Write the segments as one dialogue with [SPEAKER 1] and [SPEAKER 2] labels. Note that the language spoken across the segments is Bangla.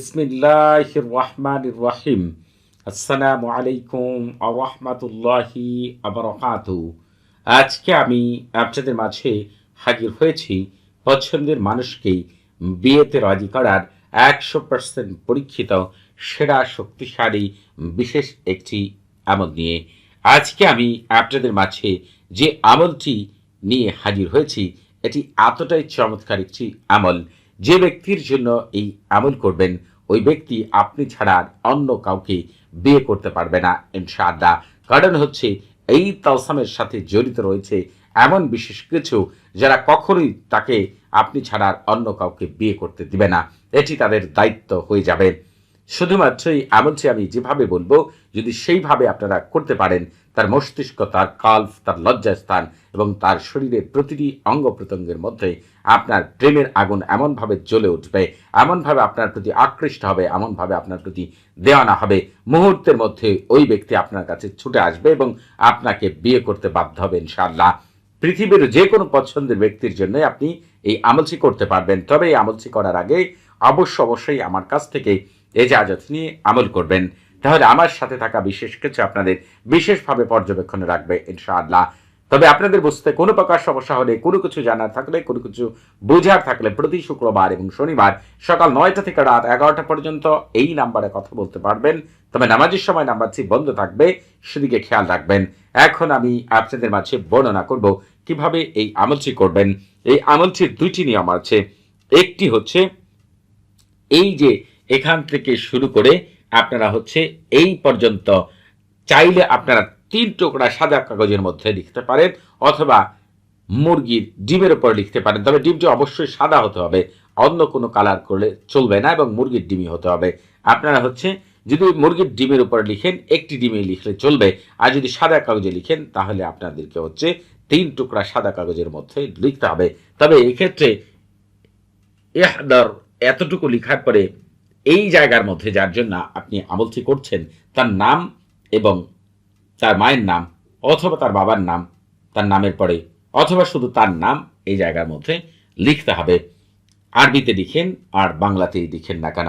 [SPEAKER 1] বিসমিল্লাহির রহমানির রহিম। আসসালামু আলাইকুম ওয়া রাহমাতুল্লাহি ওয়া বারাকাতুহু। আজকে আমি আপনাদের মাঝে হাজির হয়েছি পছন্দের মানুষকে বিয়েতে রাজি করার 100% পরীক্ষিত সেরা শক্তিশালী বিশেষ একটি আমল নিয়ে। আজকে আমি আপনাদের মাঝে যে আমলটি নিয়ে হাজির হয়েছি এটি এতটাই চমৎকার একটি আমল, যে ব্যক্তির জন্য এই আমল করবেন ওই ব্যক্তি আপনি ছাড়া আর অন্য কাউকে বিয়ে করতে পারবে না ইনশাআল্লাহ। কারণ হচ্ছে এই তালসামের সাথে জড়িত রয়েছে এমন বিশেষ কিছু যারা কখনোই তাকে আপনি ছাড়া আর অন্য কাউকে বিয়ে করতে দিবে না, এটি তাদের দায়িত্ব হয়ে যাবে। শুধুমাত্র এই আমলটি আমি যেভাবে বলবো যদি সেইভাবে আপনারা করতে পারেন, তার মস্তিষ্ক, তার কাল্প, তার লজ্জাস্থান এবং তার শরীরের প্রতিটি অঙ্গ প্রত্যঙ্গের মধ্যে আপনার প্রেমের আগুন এমনভাবে জ্বলে উঠবে, এমনভাবে আপনার প্রতি আকৃষ্ট হবে, এমনভাবে আপনার প্রতি দেওয়ানা হবে, মুহূর্তের মধ্যে ওই ব্যক্তি আপনার কাছে ছুটে আসবে এবং আপনাকে বিয়ে করতে বাধ্য হবে ইনশাআল্লাহ। পৃথিবীর যে কোনো পছন্দের ব্যক্তির জন্য আপনি এই আমলটি করতে পারবেন। তবে এই আমলটি করার আগে অবশ্যই আমার কাছ থেকে এজাজত নিয়ে আমল করবেন, তাহলে আমার সাথে থাকা বিশেষ কিছু আপনাদের বিশেষভাবে পর্যবেক্ষণে রাখবে ইনশাআল্লাহ। তবে আপনাদের বুঝতে কোনো প্রকার সমস্যা হলে, কোনো কিছু জানার থাকলে, কোনো কিছু বোঝার থাকলে প্রতি শুক্রবার এবং শনিবার সকাল 9টা থেকে রাত 11টা পর্যন্ত এই নাম্বারে কথা বলতে পারবেন। তবে নামাজের সময় নাম্বারটি বন্ধ থাকবে, সেদিকে খেয়াল রাখবেন। এখন আমি আপনাদের মাঝে বর্ণনা করব কিভাবে এই আমলটি করবেন। এই আমলটির দুইটি নিয়ম আছে। একটি হচ্ছে এই যে এখান থেকে শুরু করে আপনারা হচ্ছে এই পর্যন্ত চাইলে আপনারা 3 টুকরা সাদা কাগজের মধ্যে লিখতে পারেন অথবা মুরগির ডিমের উপর লিখতে পারেন। তবে ডিমটি অবশ্যই সাদা হতে হবে, অন্য কোনো কালার করলে চলবে না, এবং মুরগির ডিমই হতে হবে। আপনারা হচ্ছে যদি মুরগির ডিমের উপর লিখেন একটি ডিমে লিখলে চলবে, আর যদি সাদা কাগজে লিখেন তাহলে আপনাদেরকে হচ্ছে 3 টুকরা সাদা কাগজের মধ্যে লিখতে হবে। তবে এই ক্ষেত্রে এতটুকু লিখার পরে এই জায়গার মধ্যে যার জন্য আপনি আমলটি করছেন তার নাম এবং তার মায়ের নাম অথবা তার বাবার নাম তার নামের পরে, অথবা শুধু তার নাম এই জায়গার মধ্যে লিখতে হবে। আরবিতে লিখেন আর বাংলাতেই লিখেন না কেন,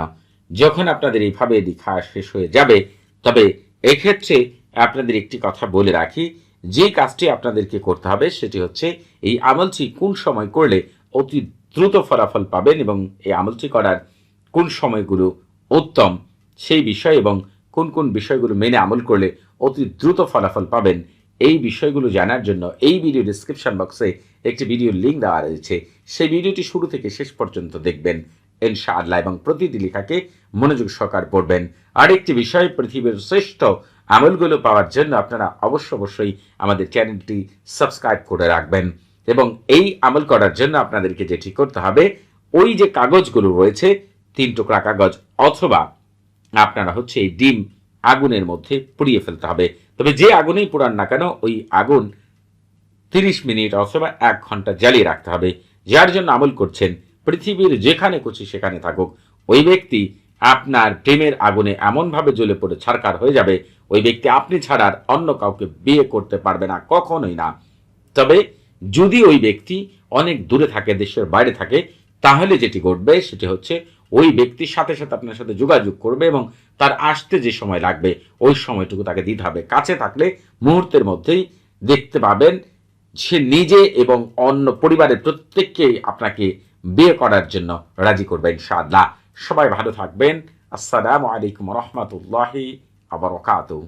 [SPEAKER 1] যখন আপনাদের এইভাবে লেখা শেষ হয়ে যাবে তবে এক্ষেত্রে আপনাদের একটি কথা বলে রাখি, যে কাজটি আপনাদেরকে করতে হবে সেটি হচ্ছে এই আমলটি কোন সময় করলে অতি দ্রুত ফলাফল পাবেন এবং এই আমলটি করার কোন সময়গুলো উত্তম সেই বিষয়, এবং কোন কোন বিষয়গুলো মেনে আমল করলে অতি দ্রুত ফলাফল পাবেন, এই বিষয়গুলো জানার জন্য এই ভিডিও ডিসক্রিপশন বক্সে একটি ভিডিওর লিঙ্ক দেওয়া রয়েছে। সেই ভিডিওটি শুরু থেকে শেষ পর্যন্ত দেখবেন ইনশাআল্লাহ, এবং প্রতিটি লেখাকে মনোযোগ সহকারে পড়বেন। আরেকটি বিষয়, পৃথিবীর শ্রেষ্ঠ আমলগুলো পাওয়ার জন্য আপনারা অবশ্যই আমাদের চ্যানেলটি সাবস্ক্রাইব করে রাখবেন। এবং এই আমল করার জন্য আপনাদেরকে যেটি করতে হবে, ওই যে কাগজগুলো রয়েছে 3 টুকরা কাগজ, অথবা আপনারা হচ্ছে এই ডিম আগুনের মধ্যে পুড়িয়ে ফেলতে হবে। তবে যে আগুনেই পোড়ান না কেন ওই আগুন 30 মিনিট অথবা 1 ঘন্টা জ্বালিয়ে রাখতে হবে। যার জন্য আমল করছেন পৃথিবীর যেখানে খুশি সেখানে থাকুক, ওই ব্যক্তি আপনার প্রেমের আগুনে এমনভাবে জ্বলে পড়ে ছারখার হয়ে যাবে, ওই ব্যক্তি আপনি ছাড়া আর অন্য কাউকে বিয়ে করতে পারবে না, কখনোই না। তবে যদি ওই ব্যক্তি অনেক দূরে থাকে, দেশের বাইরে থাকে, তাহলে যেটি ঘটবে সেটি হচ্ছে ওই ব্যক্তির সাথে সাথে আপনার সাথে যোগাযোগ করবে এবং তার আসতে যে সময় লাগবে ওই সময়টুকু তাকে দিতে হবে। কাছে থাকলে মুহূর্তের মধ্যেই দেখতে পাবেন সে নিজে এবং অন্য পরিবারের প্রত্যেককেই আপনাকে বিয়ে করার জন্য রাজি করবে ইনশাআল্লাহ। সবাই ভালো থাকবেন। আসসালামু আলাইকুম রহমতুল্লাহি ওয়া বারাকাতুহু।